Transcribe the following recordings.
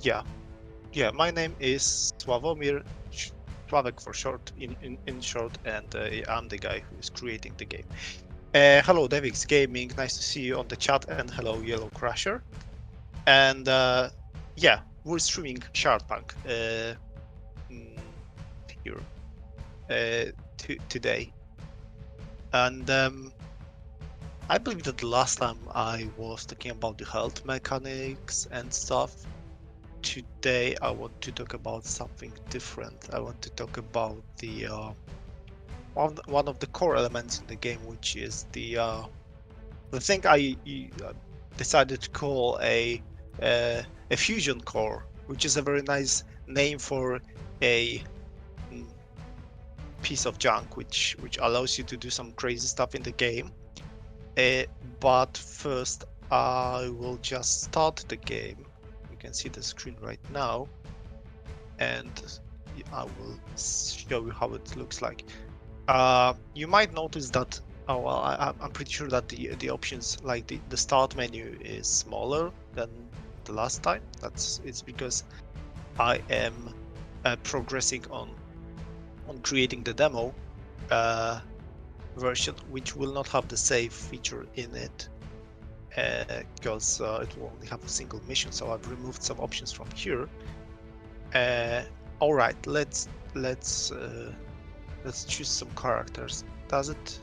Yeah, yeah. My name is Sławomir, Sławek for short, in short, and I'm the guy who is creating the game. Hello, Devix Gaming. Nice to see you on the chat, and hello, Yellow Crusher. And yeah, we're streaming Shardpunk mm, here today, and I believe that the last time I was talking about the health mechanics and stuff. Today I want to talk about something different. I want to talk about the one of the core elements in the game, which is the thing I decided to call a fusion core, which is a very nice name for a mm, piece of junk, which allows you to do some crazy stuff in the game. Uh, but first, I will just start the game. You can see the screen right now, and I will show you how it looks like. You might notice that, oh well, I'm pretty sure that the options, like the start menu, is smaller than the last time. It's because I am progressing on creating the demo uh, version, which will not have the save feature in it because it will only have a single mission. So I've removed some options from here. Uh, all right, let's choose some characters. Does it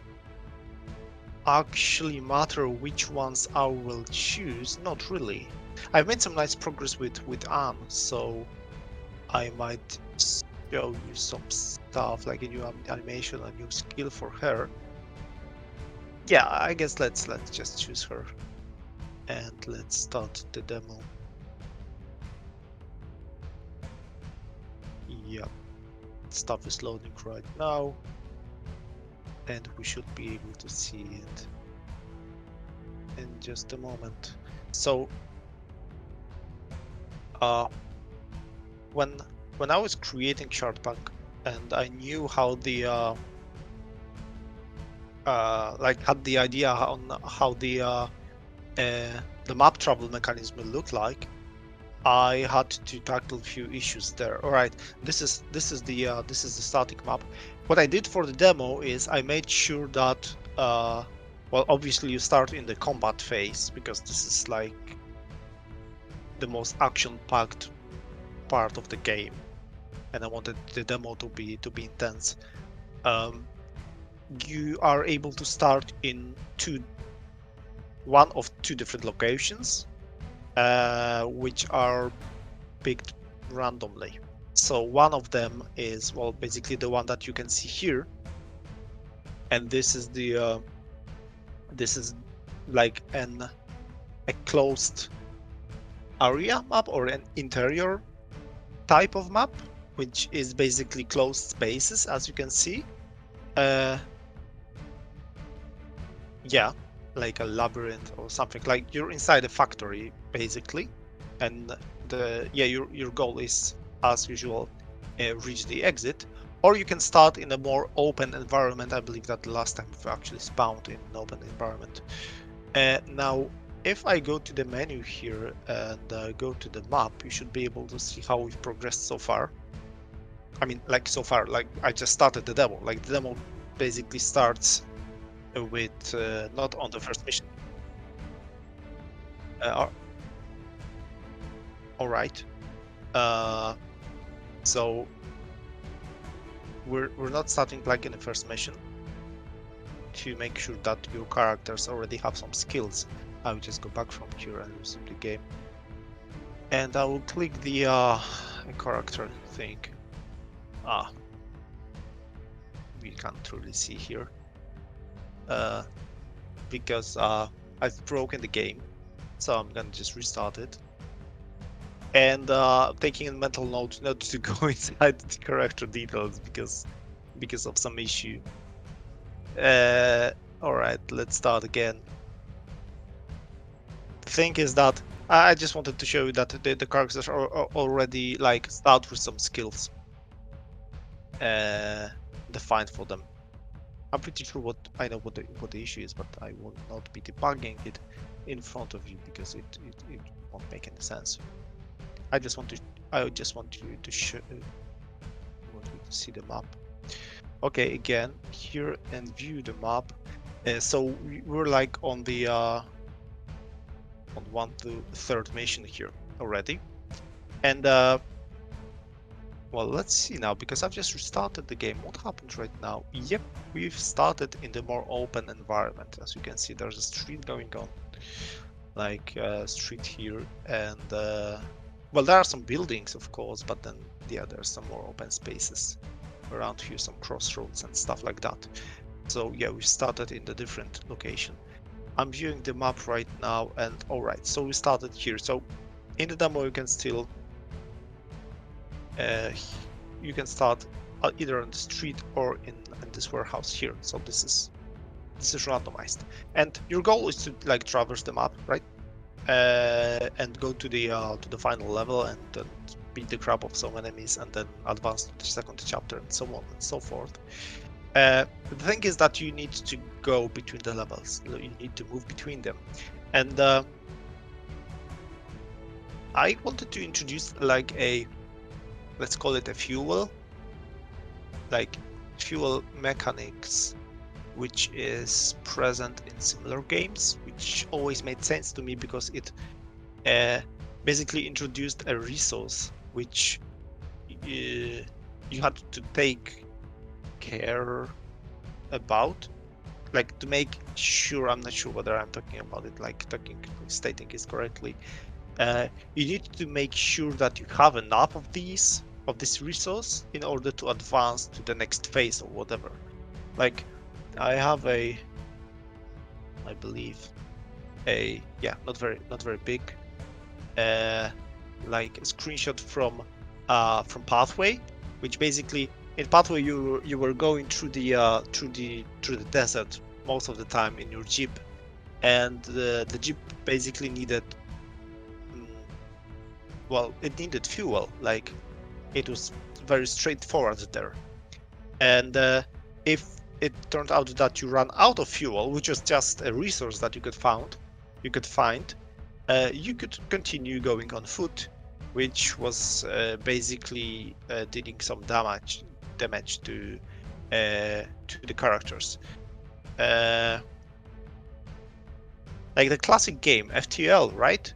actually matter which ones I will choose? Not really. I've made some nice progress with Anne, so I might show you some stuff like a new animation, a new skill for her. Yeah, I guess let's just choose her and let's start the demo. Yeah, stuff is loading right now, and we should be able to see it in just a moment. So, uh, when when I was creating Shardpunk and I knew how like had the idea on how the map travel mechanism will look like, I had to tackle a few issues there. All right, this is the static map. What I did for the demo is I made sure that well, obviously you start in the combat phase because this is like the most action-packed part of the game, and I wanted the demo to be intense. Um, you are able to start in one of two different locations, which are picked randomly. So one of them is, well, basically the one that you can see here, and this is like a closed area map or an interior type of map, which is basically closed spaces, as you can see. Uh, yeah, like a labyrinth or something. Like you're inside a factory, basically, and your goal is, as usual, reach the exit. Or you can start in a more open environment. I believe that the last time we actually spawned in an open environment. Now, if I go to the menu here and go to the map, you should be able to see how we've progressed so far. I mean, like so far, like I just started the demo. Like the demo basically starts with not on the first mission. Uh, all right. Uh, so we're not starting like in the first mission to make sure that your characters already have some skills. I will just go back from here and resume the game, and I will click the character thing. Ah, we can't really see here because I've broken the game, so I'm gonna just restart it. And taking a mental note not to go inside the character details because of some issue. All right, let's start again. The thing is that I just wanted to show you that the characters are already like start with some skills uh, defined for them. I'm pretty sure I know what the issue is, but I will not be debugging it in front of you because it won't make any sense. I just want you to show. Want you to see the map. Okay, again here and view the map. So we're like on the on 1 to 3rd mission here already, and well, let's see now, because I've just restarted the game. What happened right now? Yep, we've started in the more open environment. As you can see, there's a street going on, like street here, and well, there are some buildings, of course, but then yeah, there's some more open spaces around here, some crossroads and stuff like that. So yeah, we started in the different location. I'm viewing the map right now, and all right, so we started here. So in the demo, you can still you can start either on the street or in this warehouse here. So this is randomized, and your goal is to like traverse the map, right? And go to the final level and then beat the crap of some enemies, and then advance to the 2nd chapter, and so on and so forth. The thing is that you need to go between the levels. You need to move between them, and I wanted to introduce like a, let's call it a fuel mechanics, which is present in similar games, which always made sense to me because it basically introduced a resource which you had to take care about, like to make sure. I'm not sure whether I'm talking about it like stating it correctly. You need to make sure that you have enough of this resource in order to advance to the next phase or whatever. Like I have I believe not very big like a screenshot from Pathway, which basically in Pathway you were going through the desert most of the time in your jeep, and the jeep basically needed it needed fuel. Like it was very straightforward there, and if it turned out that you ran out of fuel, which was just a resource that you could find, you could continue going on foot, which was basically dealing some damage to the characters. Like the classic game FTL, right?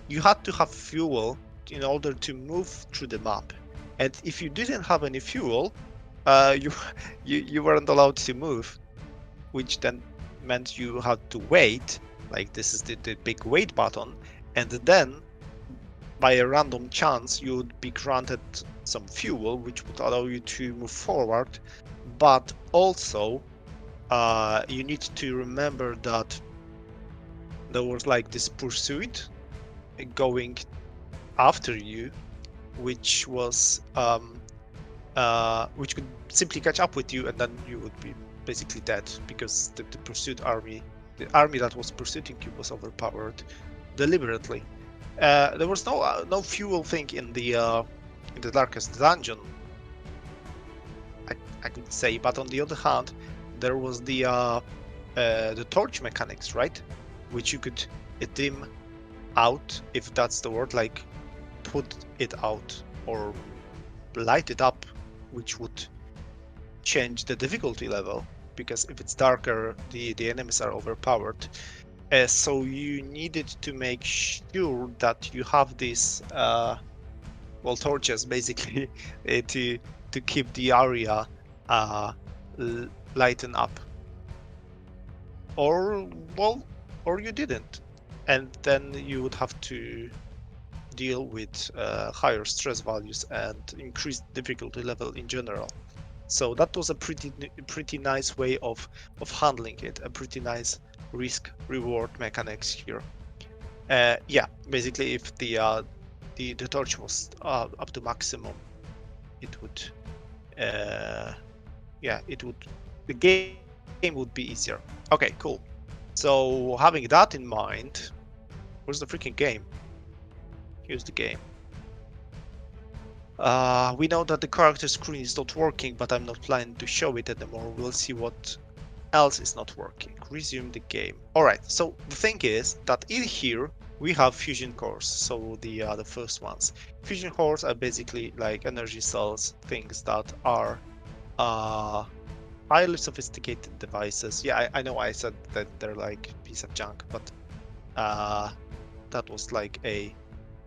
You had to have fuel in order to move through the map, and if you didn't have any fuel, you weren't allowed to move, which then meant you had to wait. Like this is the big wait button, and then by a random chance you would be granted some fuel, which would allow you to move forward. But also you need to remember that there was like this pursuit going after you, which was which could simply catch up with you, and then you would be basically dead because the the army that was pursuing you was overpowered deliberately. There was no fuel thing in the darkest dungeon, I could say, but on the other hand, there was the torch mechanics, right? Which you could dim out, if that's the word, like put it out or light it up, which would change the difficulty level, because if it's darker, the enemies are overpowered. So you needed to make sure that you have these torches basically to keep the area lighten up, or you didn't, and then you would have to deal with higher stress values and increased difficulty level in general. So that was a pretty nice way of handling it, a pretty nice risk reward mechanics here. Yeah, basically if the torch was up to maximum, it would the game would be easier. Okay, cool. So having that in mind, where's the freaking game? Here's the game. We know that the character screen is not working, but I'm not planning to show it anymore. We'll see what else is not working. Resume the game. Alright, so the thing is that in here, we have fusion cores. So the first ones. Fusion cores are basically like energy cells, things that are highly sophisticated devices. Yeah, I know I said that they're like piece of junk, but that was like a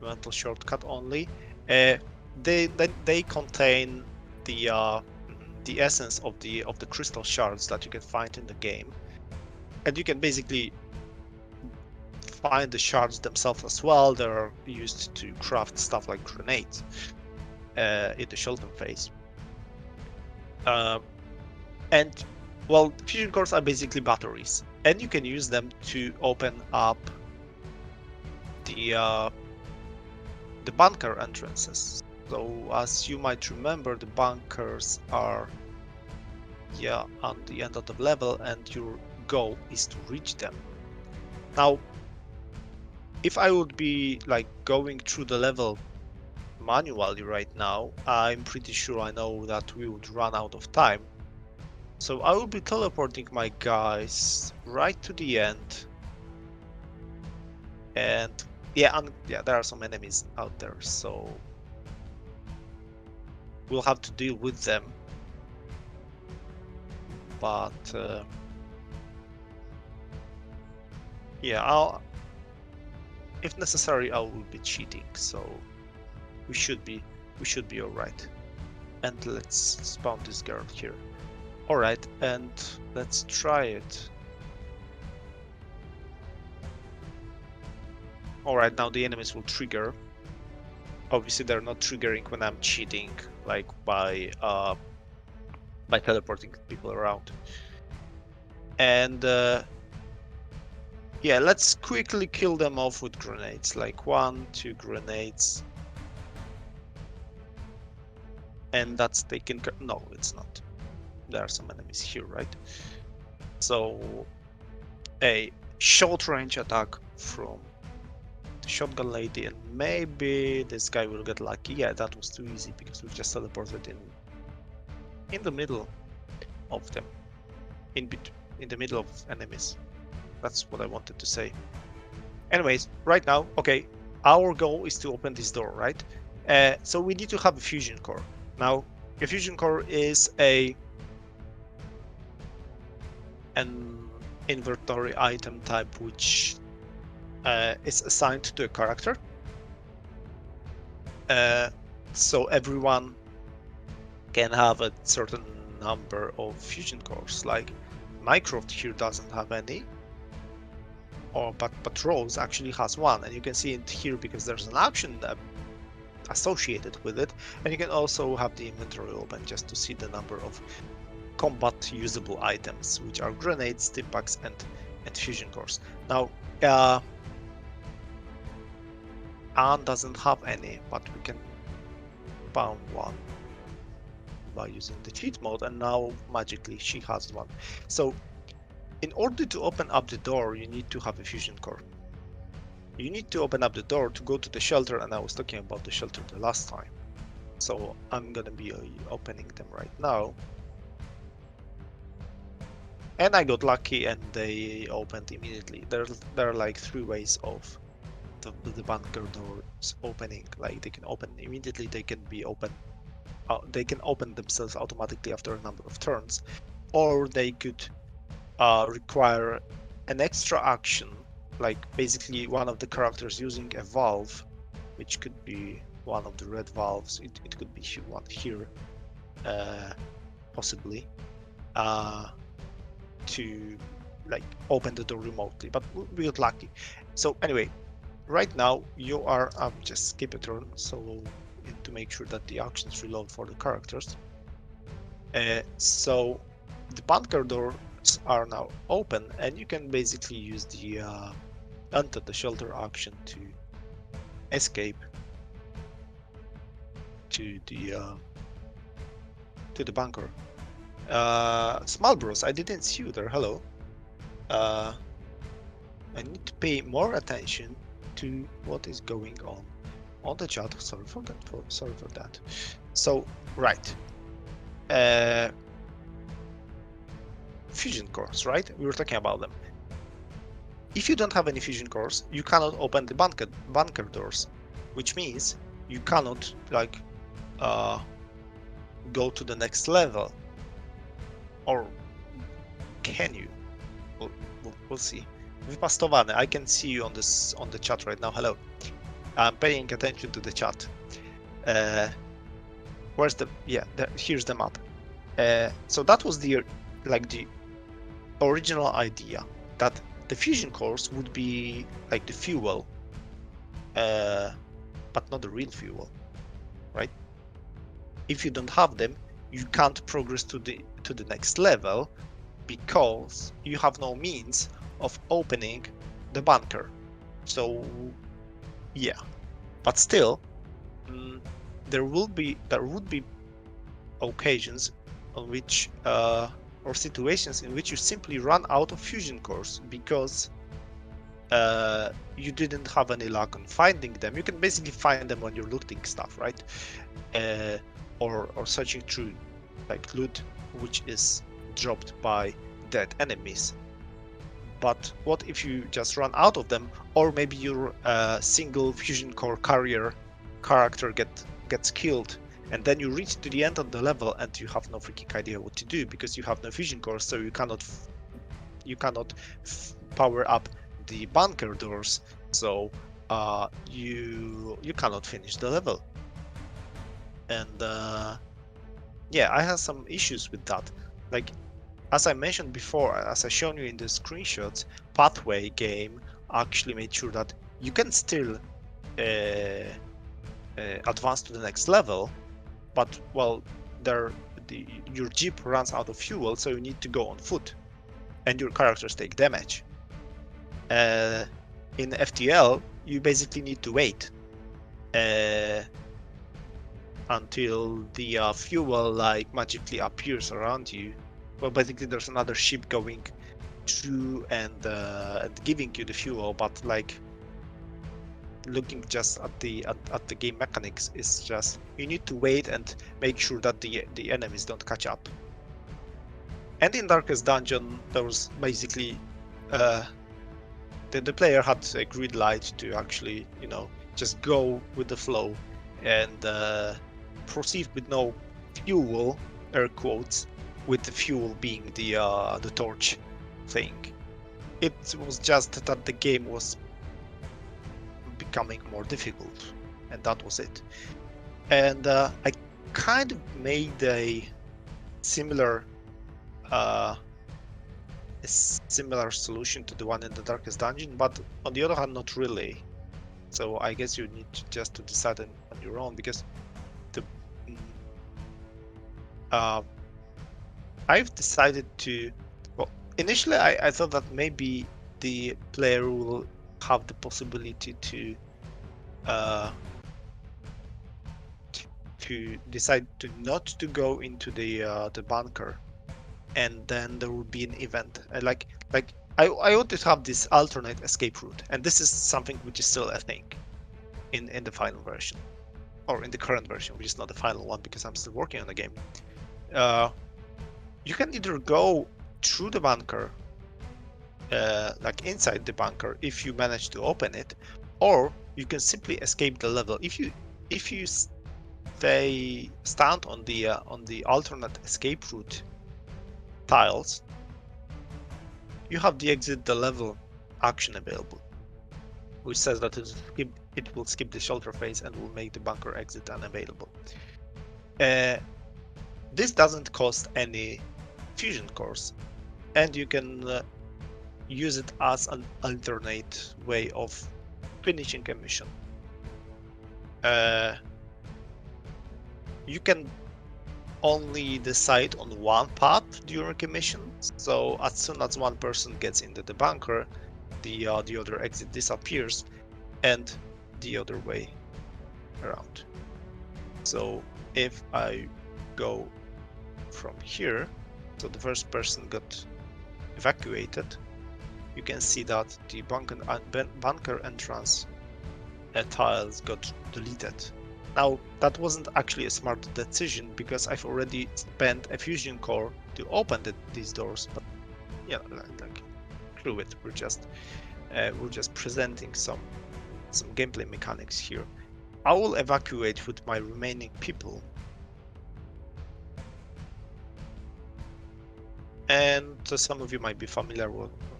mental shortcut only. Uh, they contain the essence of the crystal shards that you can find in the game, and you can basically find the shards themselves as well. They're used to craft stuff like grenades in the Shulton phase. Uh, and well, fusion cores are basically batteries, and you can use them to open up the bunker entrances. So as you might remember, the bunkers are on the end of the level, and your goal is to reach them. Now, if I would be like going through the level manually right now, I'm pretty sure I know that we would run out of time. So I will be teleporting my guys right to the end. And yeah, there are some enemies out there, so we'll have to deal with them. But yeah, if necessary, I will be cheating, so we should be all right. And let's spawn this girl here. All right, and let's try it. All right, now the enemies will trigger. Obviously, they're not triggering when I'm cheating, like by teleporting people around. And yeah, let's quickly kill them off with grenades, like 1, 2 grenades. And that's taken care. No, it's not. There are some enemies here, right? So a short range attack from the shotgun lady, and maybe this guy will get lucky. Yeah, that was too easy because we've just teleported in the middle of them, in the middle of enemies. That's what I wanted to say. Anyways, right now, okay, our goal is to open this door, right? So we need to have a fusion core. Now, a fusion core is an inventory item type which is assigned to a character. So everyone can have a certain number of fusion cores. Like Mycroft here doesn't have any, but Rose actually has one, and you can see it here because there's an action associated with it, and you can also have the inventory open just to see the number of combat usable items, which are grenades, stimpaks, and fusion cores. Now, Anne doesn't have any, but we can found one by using the cheat mode, and now magically she has one. So in order to open up the door, you need to have a fusion core. You need to open up the door to go to the shelter, and I was talking about the shelter the last time. So I'm gonna be opening them right now. And I got lucky and they opened immediately. There are like 3 ways of the bunker doors opening. Like they can open immediately, they can be open. They can open themselves automatically after a number of turns, or they could require an extra action, like basically one of the characters using a valve, which could be one of the red valves. It could be one here, possibly, to like open the door remotely, but we got lucky. So anyway, right now you are just skip a turn, so to make sure that the actions reload for the characters. So the bunker doors are now open, and you can basically use the enter the shelter action to escape to the bunker. Small Bros, I didn't see you there. Hello. I need to pay more attention to what is going on the chat. Sorry for that. So right. Fusion cores, right? We were talking about them. If you don't have any fusion cores, you cannot open the bunker doors, which means you cannot like go to the next level. Or can you? We'll see. Wypastowany, I can see you on the chat right now. Hello. I'm paying attention to the chat. Where's the here's the map. So that was the original idea, that the fusion cores would be like the fuel, but not the real fuel, right? If you don't have them, you can't progress to the next level because you have no means of opening the bunker. So yeah, but still, there would be occasions on which or situations in which you simply run out of fusion cores because you didn't have any luck on finding them. You can basically find them when you're looting stuff, right? Or searching through like loot which is dropped by dead enemies. But what if you just run out of them, or maybe your single fusion core carrier character gets killed, and then you reach to the end of the level and you have no freaking idea what to do because you have no fusion core, so you cannot power up the bunker doors, so you cannot finish the level. And yeah, I have some issues with that. Like, as I mentioned before, as I shown you in the screenshots, Pathway game actually made sure that you can still advance to the next level, but well, your jeep runs out of fuel, so you need to go on foot, and your characters take damage. In FTL, you basically need to wait until the fuel like magically appears around you. Well, basically there's another ship going through and giving you the fuel, but like looking just at the game mechanics is just you need to wait and make sure that the enemies don't catch up. And in Darkest Dungeon, there was basically the player had a grid light to actually, you know, just go with the flow and proceed with no fuel, air quotes, with the fuel being the torch thing. It was just that the game was becoming more difficult, and that was it. And I kind of made a similar solution to the one in the Darkest Dungeon, but on the other hand, not really. So I guess you need just to decide on your own, because I've decided to. Well, initially I thought that maybe the player will have the possibility to decide to not to go into the bunker, and then there will be an event. I wanted to have this alternate escape route, and this is something which is still a thing in the final version, or in the current version, which is not the final one because I'm still working on the game. You can either go through the bunker, like inside the bunker, if you manage to open it, or you can simply escape the level. If you stand on the alternate escape route tiles, you have the exit the level action available, which says that it will skip the shelter phase and will make the bunker exit unavailable. This doesn't cost any fusion cores, and you can use it as an alternate way of finishing a mission. You can only decide on one path during a mission, so as soon as one person gets into the bunker, the other exit disappears, and the other way around. So if I go from here, so the first person got evacuated, you can see that the bunker entrance tiles got deleted. Now, that wasn't actually a smart decision because I've already spent a fusion core to open these doors, but yeah, like screw it, we're just we're just presenting some gameplay mechanics here. I will evacuate with my remaining people. And some of you might be familiar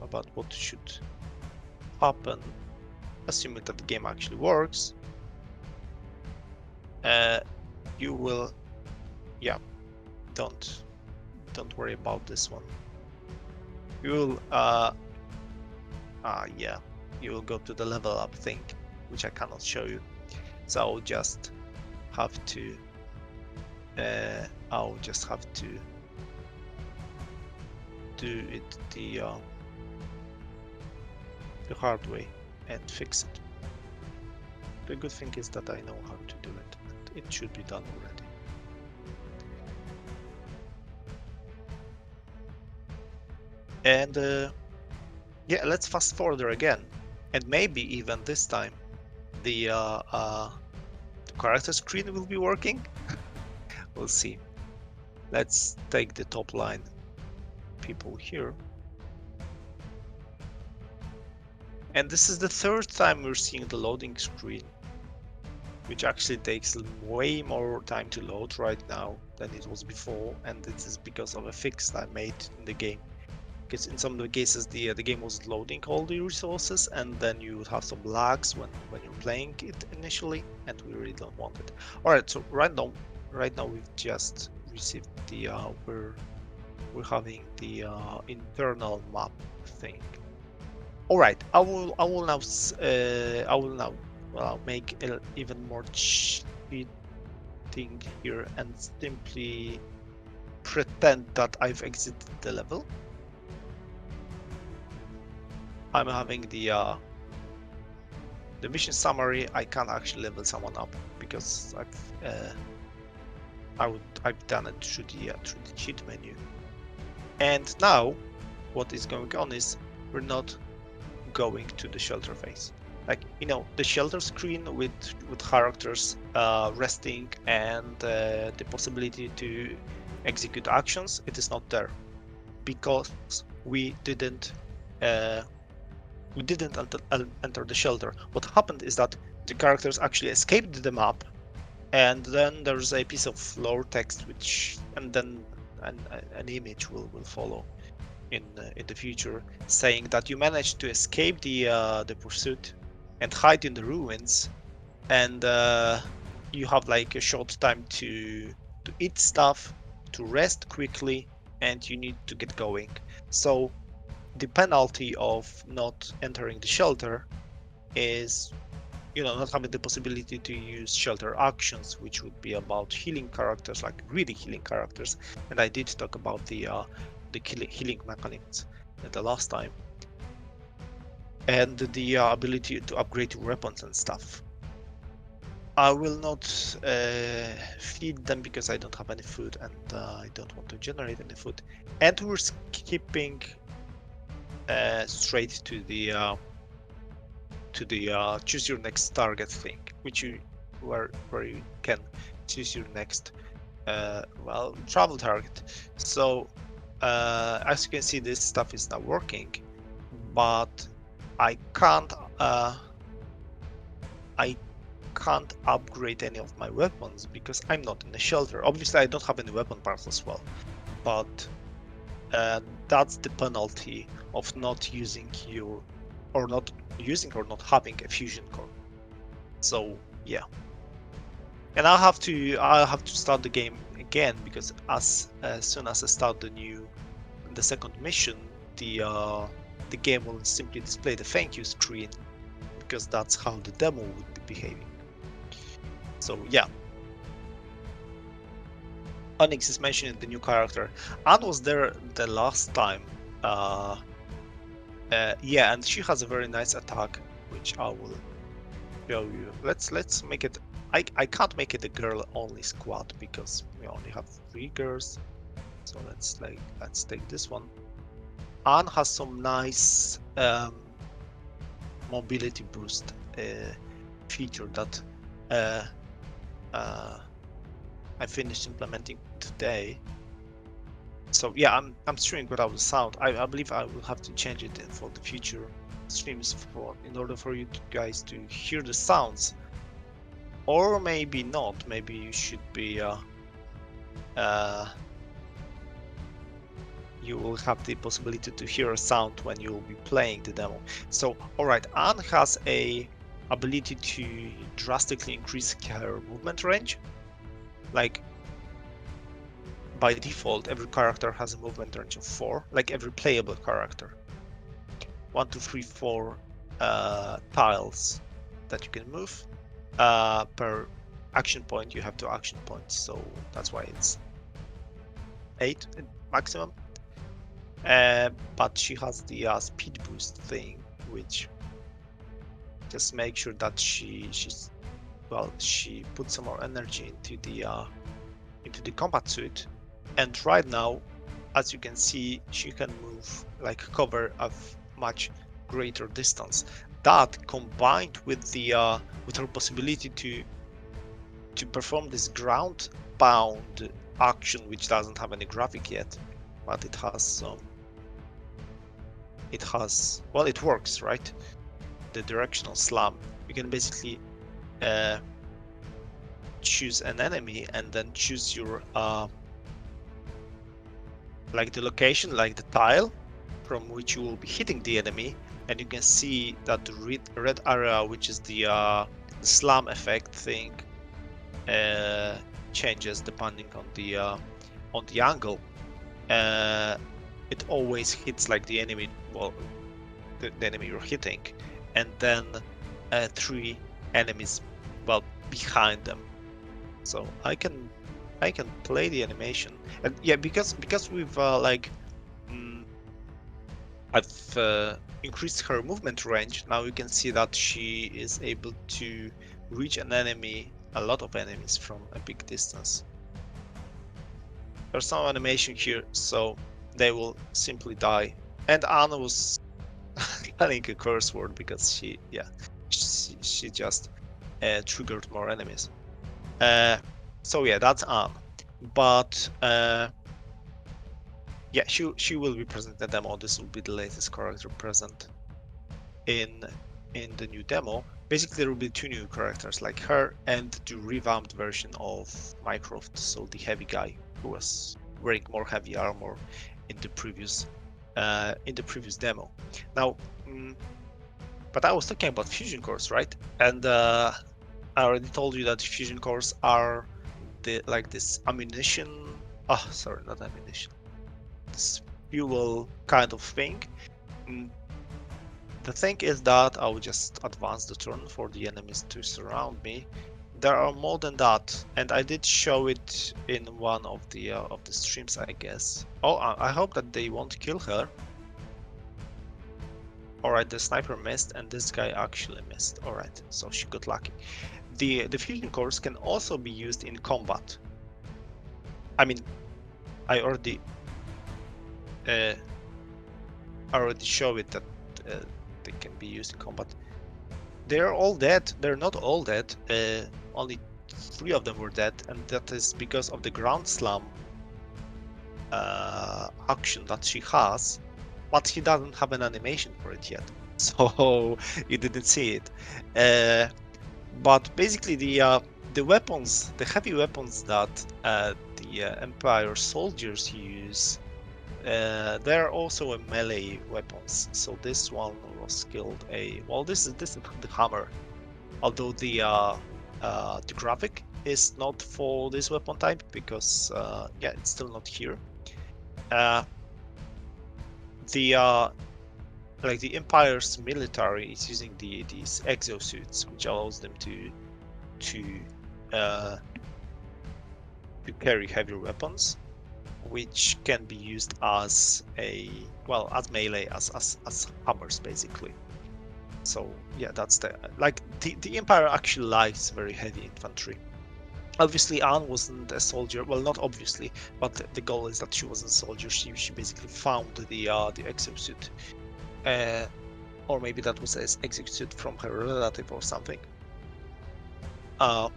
about what should happen, assuming that the game actually works. You will, yeah, don't worry about this one. You will, yeah, you will go to the level up thing, which I cannot show you. So I'll just have to, do it the hard way and fix it. The good thing is that I know how to do it, and it should be done already. And yeah, let's fast forward again, and maybe even this time the character screen will be working. We'll see. Let's take the top line people here. And this is the third time we're seeing the loading screen, which actually takes way more time to load right now than it was before, and this is because of a fix I made in the game. Because in some of the cases the game was loading all the resources, and then you would have some lags when you're playing it initially, and we really don't want it. All right, so right now we've just received the we're having the internal map thing. All right, I will now make it even more cheating here and simply pretend that I've exited the level. I'm having the mission summary. I can't actually level someone up because I've done it through the cheat menu. And now, what is going on is we're not going to the shelter phase. Like, you know, the shelter screen with characters resting and the possibility to execute actions, it is not there because we didn't enter the shelter. What happened is that the characters actually escaped the map, and then there's a piece of lore text and then an image will follow in the future, saying that you managed to escape the pursuit and hide in the ruins, and you have like a short time to eat stuff, to rest quickly, and you need to get going. So the penalty of not entering the shelter is, you know, not having the possibility to use shelter actions, which would be about healing characters, like really healing characters. And I did talk about the healing mechanics the last time, and the ability to upgrade your weapons and stuff. I will not feed them because I don't have any food, and I don't want to generate any food. And we're skipping straight to the choose your next target thing, where you can choose your next travel target. So as you can see, this stuff is not working, but I can't upgrade any of my weapons because I'm not in the shelter. Obviously I don't have any weapon parts as well, but that's the penalty of not using or not having a fusion core. So yeah, and I'll have to start the game again, because as soon as I start the second mission, the game will simply display the thank you screen, because that's how the demo would be behaving. So yeah, Onyx is mentioning the new character. Anne was there the last time. Yeah, and she has a very nice attack, which I will show you. Let's make it. I can't make it a girl-only squad because we only have 3 girls. So let's take this one. Anne has some nice mobility boost feature that I finished implementing today. So yeah, I'm streaming without the sound. I believe I will have to change it for the future. streams in order for you guys to hear the sounds, or maybe not. Maybe you should be you will have the possibility to hear a sound when you will be playing the demo. So, alright, Anne has a ability to drastically increase her movement range. Like, by default, every character has a movement range of 4, like every playable character. 1, 2, 3, 4 tiles that you can move. Per action point, you have 2 action points, so that's why it's 8 maximum. But she has the speed boost thing, which just makes sure that she puts some more energy into the combat suit. And right now, as you can see, she can move, like, cover a much greater distance. That combined with her possibility to perform this ground bound action, which doesn't have any graphic yet, but it has some. Well, it works, right? The directional slam. You can basically choose an enemy and then choose your like the location, like the tile from which you will be hitting the enemy, and you can see that the red area, which is the slam effect thing, changes depending on the angle. It always hits like the enemy, well, the enemy you're hitting, and then 3 enemies, well, behind them. So I can play the animation, and yeah, because we've I've increased her movement range. Now you can see that she is able to reach a lot of enemies from a big distance. There's some animation here, so they will simply die. And Anna was telling a curse word because she just triggered more enemies. So yeah, that's Anne. But yeah, she will be present in the demo. This will be the latest character present in the new demo. Basically, there will be 2 new characters, like her and the revamped version of Mycroft, so the heavy guy who was wearing more heavy armor in the previous demo. Now, but I was talking about fusion cores, right? And I already told you that fusion cores are this ammunition. Oh, sorry, not ammunition. This fuel kind of thing. The thing is that I will just advance the turn for the enemies to surround me. There are more than that, and I did show it in one of the streams, I guess. Oh, I hope that they won't kill her. Alright, the sniper missed, and this guy actually missed. Alright, so she got lucky. The fusion cores can also be used in combat. I mean, I already show it that they can be used in combat. They're all dead. They're not all dead. Only 3 of them were dead, and that is because of the ground slam action that she has, but he doesn't have an animation for it yet, so you didn't see it. But basically, the weapons, the heavy weapons that the Empire soldiers use, they're also a melee weapons. So this one was skilled this is the hammer, although the graphic is not for this weapon type because yeah, it's still not here. The Empire's military is using these exosuits, which allows them to carry heavier weapons, which can be used as as melee, as hammers basically. So yeah, that's the Empire actually likes very heavy infantry. Obviously, Anne wasn't a soldier. Well, not obviously, but the goal is that she wasn't a soldier. She basically found the exosuit, or maybe that was an exosuit from her relative or something. But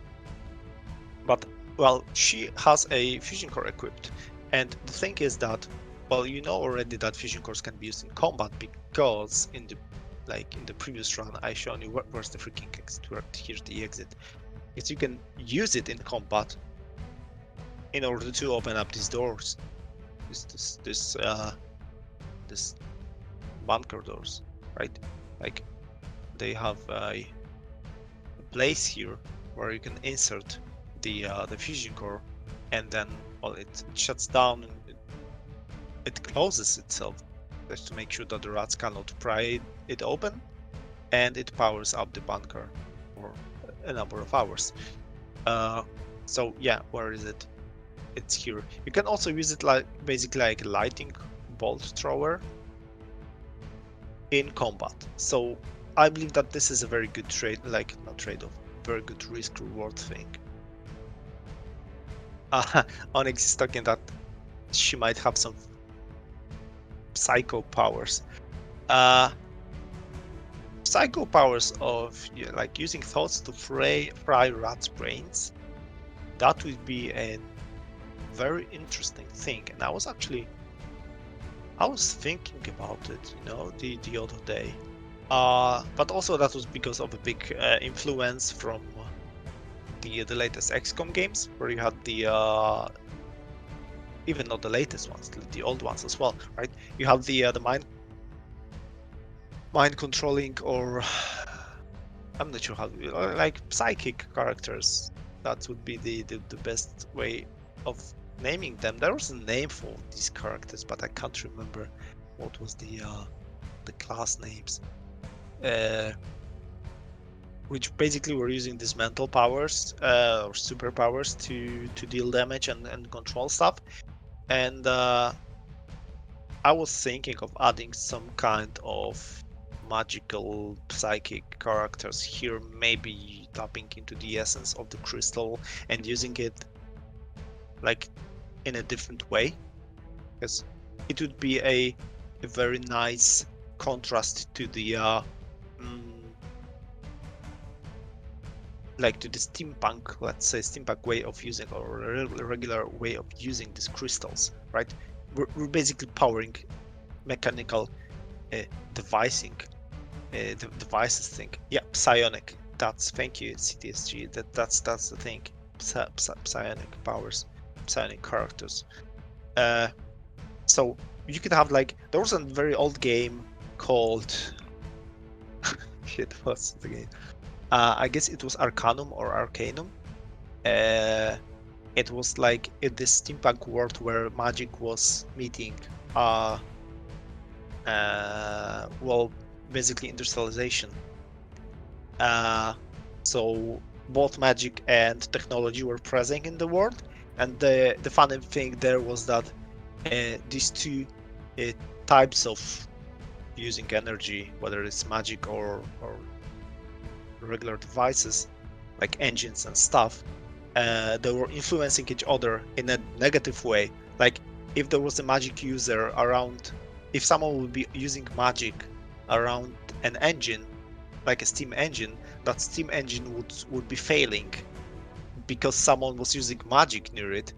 well, she has a fusion core equipped, and the thing is that, well, you know already that fusion cores can be used in combat because in the like in the previous run, I shown you where's the freaking exit. Here's the exit. Is you can use it in combat in order to open up these doors, this bunker doors, right? Like they have a place here where you can insert the fusion core, and then well, it shuts down and it closes itself just to make sure that the rats cannot pry it open, and it powers up the bunker for a number of hours. So yeah, where is it? It's here. You can also use it like basically like a lightning bolt thrower in combat. So I believe that this is a very good trade, like not trade-off, very good risk-reward thing. Onyx is talking that she might have some psycho powers. Psycho powers of like using thoughts to fry rats' brains. That would be a very interesting thing, and I was thinking about it, you know, the other day. But also that was because of a big influence from the latest XCOM games, where you had the even not the latest ones, the old ones as well, right? You have the mind controlling, or I'm not sure how like psychic characters. That would be the best way of naming them. There was a name for these characters, but I can't remember what was the class names. Which basically were using these mental powers or superpowers to deal damage and control stuff. And I was thinking of adding some kind of magical psychic characters here, maybe tapping into the essence of the crystal and using it like in a different way, because it would be a very nice contrast to the like to the steampunk, let's say steampunk way of using, or a regular way of using these crystals, right? We're basically powering mechanical devices thing. Yeah, psionic. That's, thank you, CTSG. That's the thing. Psionic powers, psionic characters. So you could have like, there was a very old game called shit, what's the game? I guess it was Arcanum or Arcanum. It was like in this steampunk world where magic was meeting, well, basically industrialization. So both magic and technology were present in the world, and the funny thing there was that these two types of using energy, whether it's magic or regular devices like engines and stuff, they were influencing each other in a negative way. Like if there was a magic user around, if someone would be using magic around an engine, like a steam engine, that steam engine would be failing because someone was using magic near it,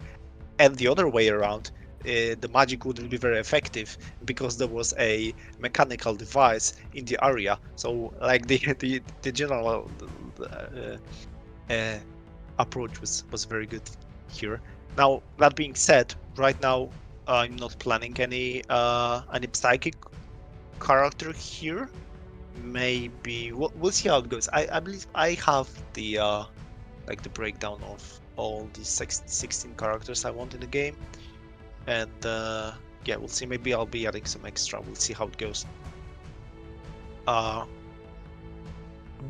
and the other way around, the magic wouldn't be very effective because there was a mechanical device in the area. So like the general approach was very good here. Now that being said, right now I'm not planning any psychic character here. Maybe we'll see how it goes. I believe I have the like the breakdown of all the 16 characters I want in the game. And yeah, we'll see. Maybe I'll be adding some extra. We'll see how it goes.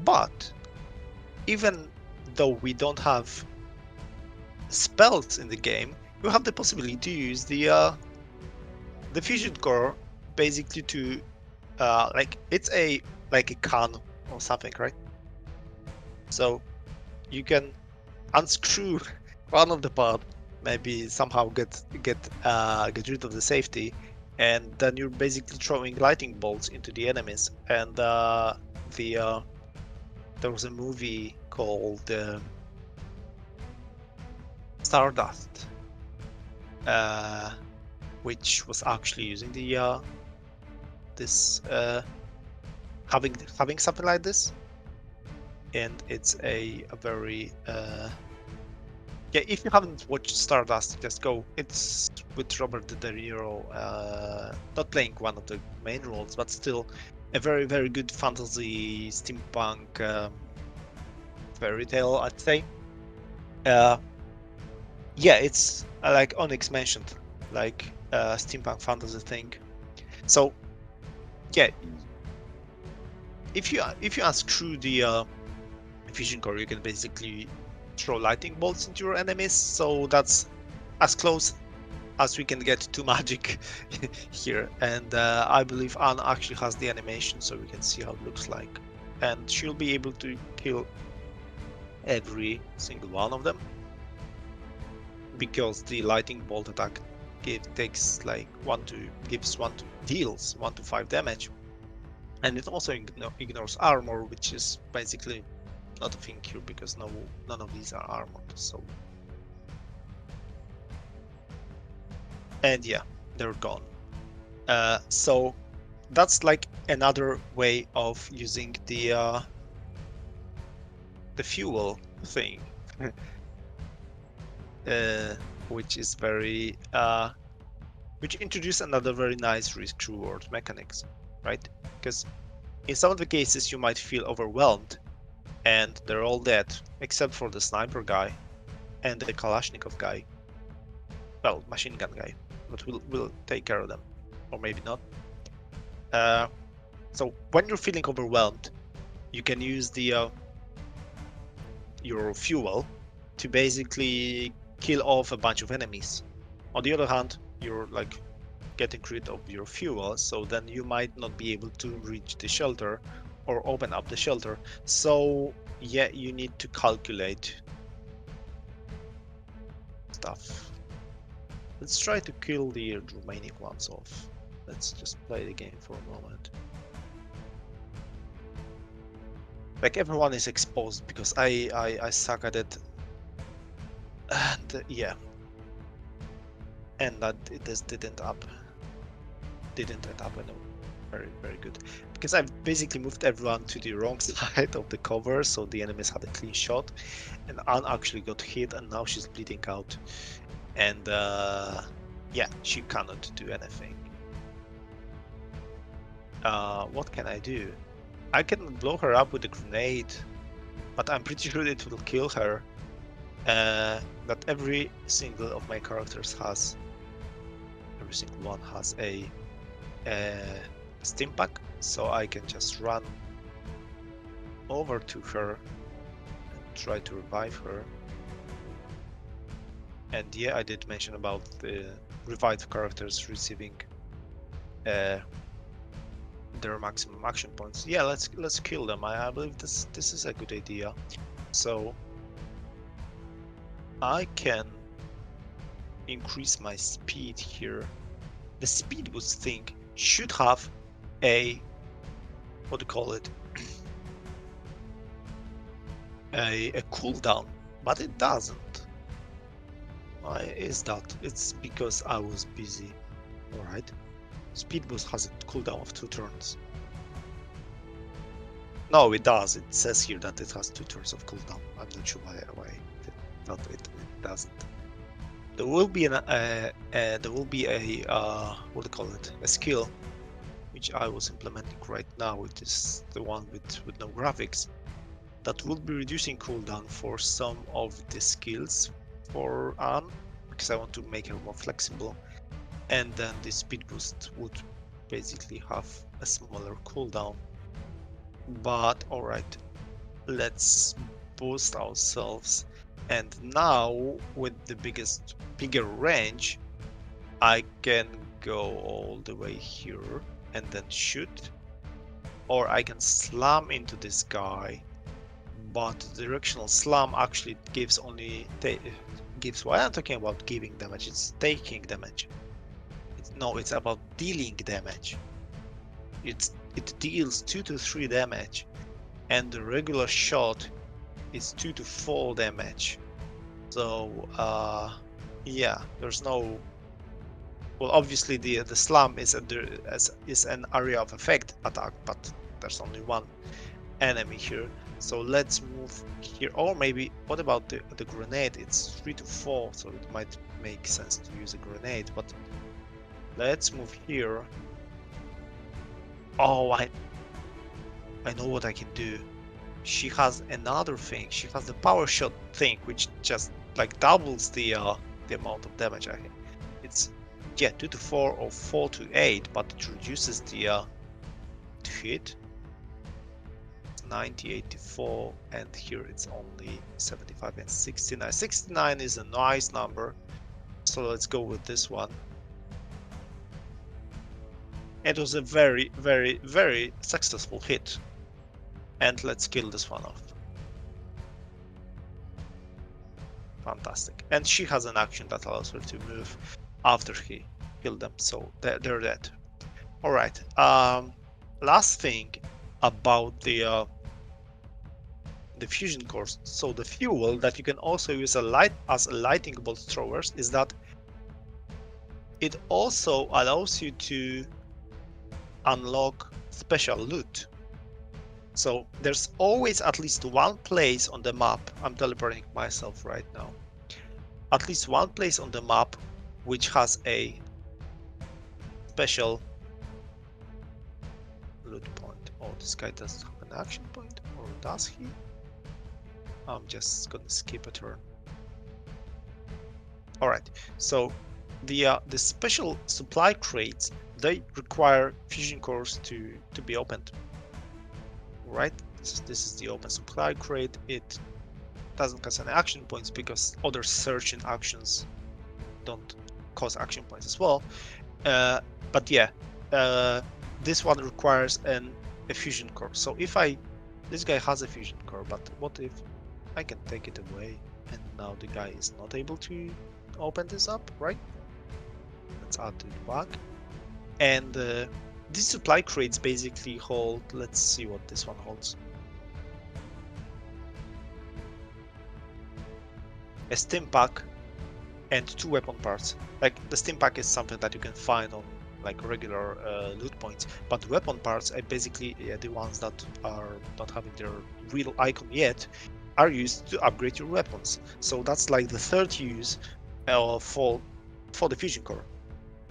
But even though we don't have spells in the game, you have the possibility to use the fusion core basically to like it's like a can or something, right? So you can unscrew one of the part, maybe somehow get rid of the safety, and then you're basically throwing lightning bolts into the enemies. And there was a movie called Stardust, which was actually using the this having something like this, and it's a very yeah. If you haven't watched Stardust, just go. It's with Robert De Niro, not playing one of the main roles, but still a very good fantasy steampunk fairy tale, I'd say. Yeah, it's like Onyx mentioned, like steampunk fantasy thing. So yeah, if you unscrew the fusion core, you can basically throw lightning bolts into your enemies. So that's as close as we can get to magic here. And I believe Anne actually has the animation, so we can see how it looks like. And she'll be able to kill every single one of them, because the lightning bolt attack takes like deals 1 to 5 damage, and it also ignores armor, which is basically not a thing here because none of these are armored. So, and yeah, they're gone. So that's like another way of using the fuel thing, which is very which introduce another very nice risk reward mechanics, right? Because in some of the cases you might feel overwhelmed and they're all dead except for the sniper guy and the Kalashnikov guy, well, machine gun guy, but we'll take care of them, or maybe not. So when you're feeling overwhelmed, you can use the your fuel to basically kill off a bunch of enemies. On the other hand, you're like getting rid of your fuel, so then you might not be able to reach the shelter or open up the shelter. So yeah, you need to calculate stuff. Let's try to kill the remaining ones off. Let's just play the game for a moment. Like, everyone is exposed because I suck at it. And yeah. And that this didn't end up very good, because I've basically moved everyone to the wrong side of the cover, so the enemies had a clean shot, and Anne actually got hit, and now she's bleeding out, and yeah, she cannot do anything. What can I do? I can blow her up with a grenade, but I'm pretty sure it will kill her. That every single of my characters has, every single one has a Steampunk, so I can just run over to her and try to revive her. And yeah, I did mention about the revived characters receiving their maximum action points. Yeah, let's kill them. I believe this is a good idea. So I can increase my speed here. The speed boost thing should have a, what do you call it, a cooldown, but it doesn't. Why is that? It's because I was busy. Alright. Speed boost has a cooldown of 2 turns. No, it does. It says here that it has 2 turns of cooldown. I'm not sure why it doesn't. There will be a what do you call it? A skill, which I was implementing right now. It is the one with no graphics, that will be reducing cooldown for some of the skills for Anne, because I want to make her more flexible, and then the speed boost would basically have a smaller cooldown. But alright, let's boost ourselves, and now with the bigger range, I can go all the way here and then shoot, or I can slam into this guy. But the directional slam actually gives only gives. Why I'm talking about giving damage? It's taking damage. It's about dealing damage. It deals 2 to 3 damage, and the regular shot is 2 to 4 damage. So yeah, there's no. Well, obviously the slam is an area of effect attack, but there's only one enemy here. So let's move here. Or maybe, what about the grenade? It's 3 to 4, so it might make sense to use a grenade. But let's move here. Oh, I know what I can do. She has another thing. She has the power shot thing, which just like doubles the amount of damage. I think it's 2 to 4 or 4 to 8, but it reduces the to hit. 90, 84, and here it's only 75 and 69. 69 is a nice number, so let's go with this one. It was a very, very, very successful hit. And let's kill this one off. Fantastic. And she has an action that allows her to move after he killed them, so they're dead. All right. Last thing about the fusion cores. So the fuel that you can also use as a lightning bolt throwers is that it also allows you to unlock special loot. So there's always at least one place on the map. I'm teleporting myself right now. At least one place on the map which has a special loot point. Oh, this guy doesn't have an action point, or does he? I'm just gonna skip a turn. All right. So the special supply crates, they require fusion cores to be opened. Right. This is the open supply crate. It doesn't cost any action points because other searching actions don't cost action points as well. But yeah, this one requires a fusion core. So if this guy has a fusion core, but what if I can take it away and now the guy is not able to open this up, right? Let's add it back. And these supply crates basically hold, let's see what this one holds. A stim pack and 2 weapon parts. Like the stim pack is something that you can find on like regular loot points, but the weapon parts are basically the ones that are not having their real icon yet, are used to upgrade your weapons. So that's like the third use for the fusion core.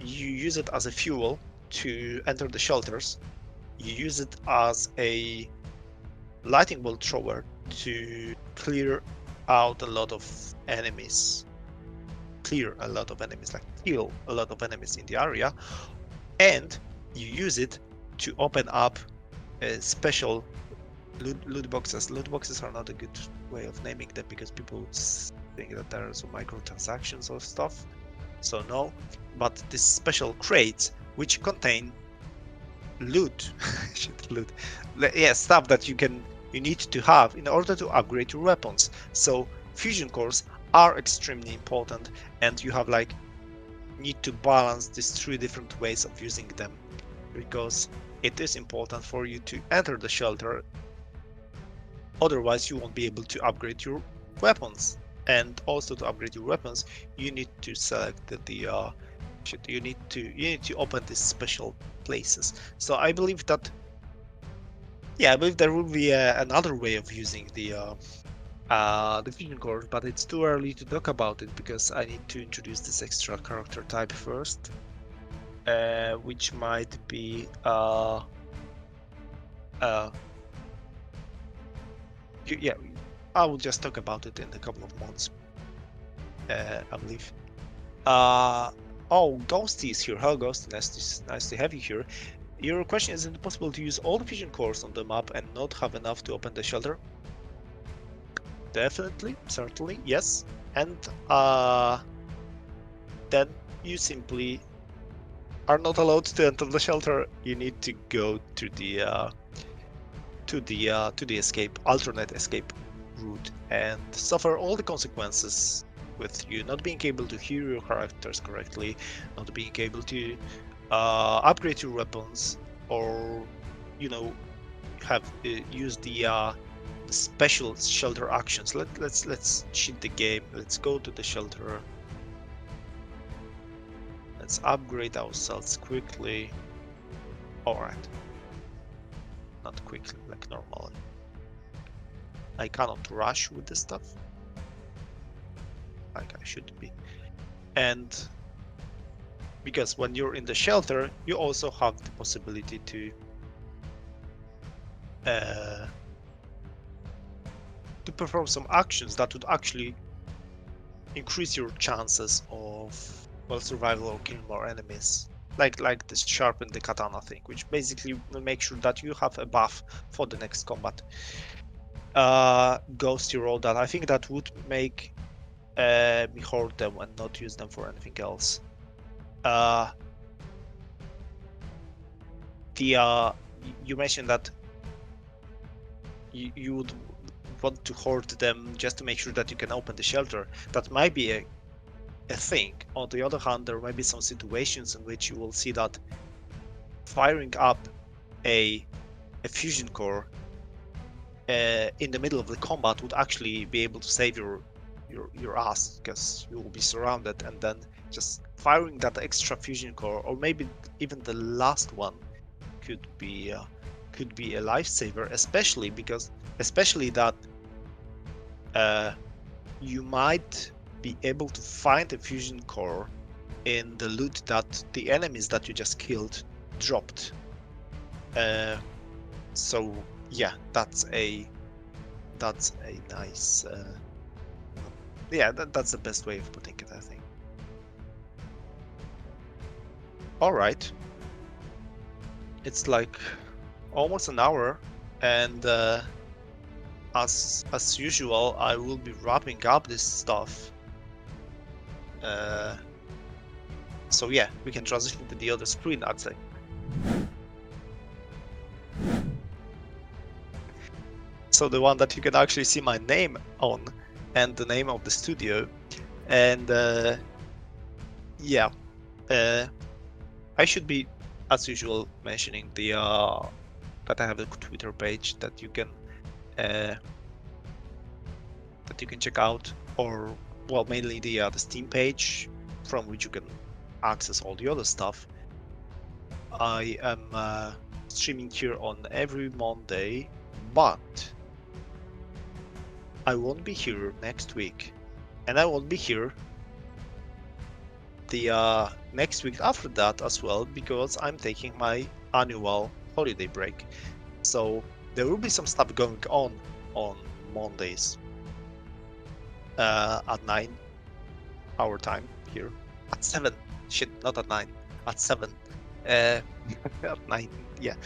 You use it as a fuel to enter the shelters. You use it as a lightning bolt thrower to clear out a lot of enemies. Clear a lot of enemies, like kill a lot of enemies in the area. And you use it to open up special loot boxes. Loot boxes are not a good way of naming them because people think that there are some microtransactions or stuff. So no, but these special crates which contain loot, loot, yeah, stuff that you need to have in order to upgrade your weapons. So fusion cores are extremely important, and you have like need to balance these 3 different ways of using them, because it is important for you to enter the shelter, otherwise you won't be able to upgrade your weapons. And also to upgrade your weapons, you need to select you need to open these special places. So I believe that, yeah, I believe there will be another way of using the fusion core, but it's too early to talk about it because I need to introduce this extra character type first, which might be yeah, I will just talk about it in a couple of months, I believe. Oh, Ghosty is here. Hello, Ghosty. Nice to have you here. Your question: is it possible to use all the fusion cores on the map and not have enough to open the shelter? Definitely, certainly, yes. And then you simply are not allowed to enter the shelter. You need to go to the alternate escape route and suffer all the consequences, with you not being able to hear your characters correctly, not being able to upgrade your weapons, or have use the special shelter actions. Let's cheat the game. Let's go to the shelter. Let's upgrade ourselves quickly. All right. not quickly like normally. I cannot rush with this stuff like I should be. And because when you're in the shelter, you also have the possibility to perform some actions that would actually increase your chances of, well, survival or killing more enemies. Like this sharpen the katana thing, which basically will make sure that you have a buff for the next combat. Ghosty roll that. I think that would make me hoard them and not use them for anything else. You mentioned that you would want to hoard them just to make sure that you can open the shelter. That might be a thing. On the other hand, there might be some situations in which you will see that firing up a fusion core in the middle of the combat would actually be able to save your ass, because you will be surrounded, and then just firing that extra fusion core, or maybe even the last one, could be a lifesaver, especially that you might be able to find a fusion core in the loot that the enemies that you just killed dropped. So yeah, that's a nice yeah, that's the best way of putting it, I think. All right, it's like almost an hour, and as usual, I will be wrapping up this stuff. So yeah, we can transition to the other screen, I'd say. So the one that you can actually see my name on, and the name of the studio, and yeah, I should be, as usual, mentioning the that I have a Twitter page that you can check out, or, well, mainly the Steam page, from which you can access all the other stuff. I am streaming here on every Monday, but I won't be here next week, and I won't be here the next week after that as well, because I'm taking my annual holiday break. So there will be some stuff going on Mondays at 9 our time here, at 7. Shit, not at 9, at 7. At 9, yeah.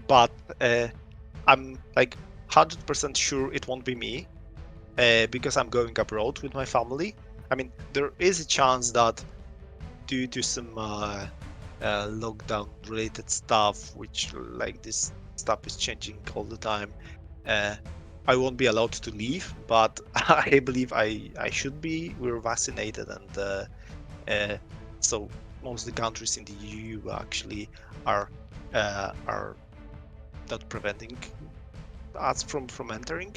But I'm like 100% sure it won't be me, because I'm going abroad with my family. I mean, there is a chance that due to some lockdown related stuff, which, like, this stuff is changing all the time, I won't be allowed to leave, but I believe I should be. We're vaccinated, and so most of the countries in the EU actually are not preventing us from entering.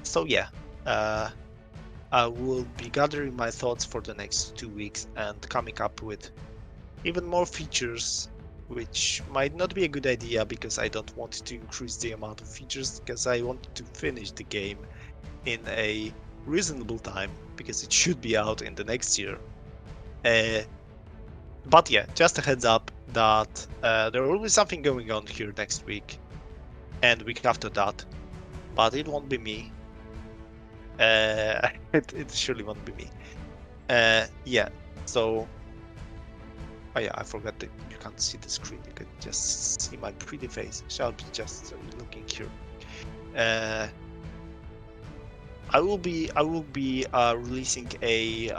So yeah, I will be gathering my thoughts for the next 2 weeks and coming up with even more features, which might not be a good idea, because I don't want to increase the amount of features, because I want to finish the game in a reasonable time, because it should be out in the next year. But yeah, just a heads up that there will be something going on here next week and week after that, but it won't be me. It surely won't be me. Yeah, so oh yeah, I forgot that you can't see the screen. You can just see my pretty face. So I'll be just looking here. I will be releasing a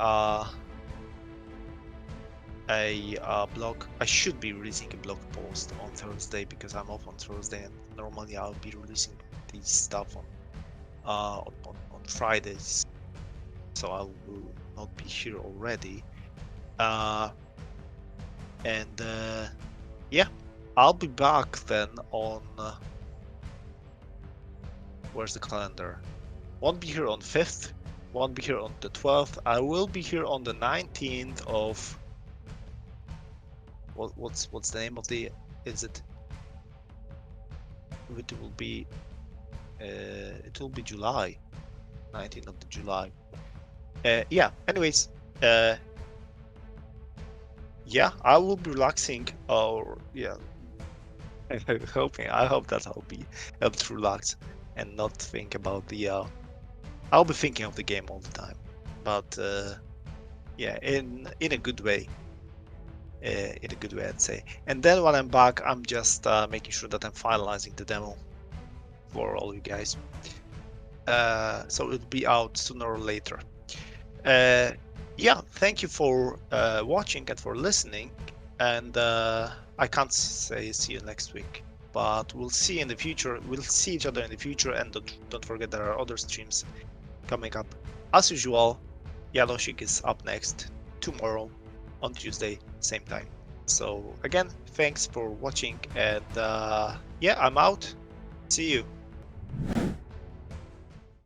blog. I should be releasing a blog post on Thursday, because I'm off on Thursday, and normally I'll be releasing this stuff on Fridays, so I will not be here already. And yeah, I'll be back then on where's the calendar? Won't be here on 5th, won't be here on the 12th. I will be here on the 19th of what's the name of the, is it it will be July 19th of July. Yeah. Anyways, yeah, I will be relaxing. Or yeah, I hope that I'll be able to relax and not think about the. I'll be thinking of the game all the time, but yeah, in a good way. In a good way, I'd say. And then when I'm back, I'm just making sure that I'm finalizing the demo for all you guys. So it'll be out sooner or later. Yeah, thank you for watching and for listening. And I can't say see you next week, but we'll see in the future. We'll see each other in the future, and don't forget there are other streams coming up. As usual, Yellowshik is up next tomorrow on Tuesday, same time. So again, thanks for watching, and yeah, I'm out. See you.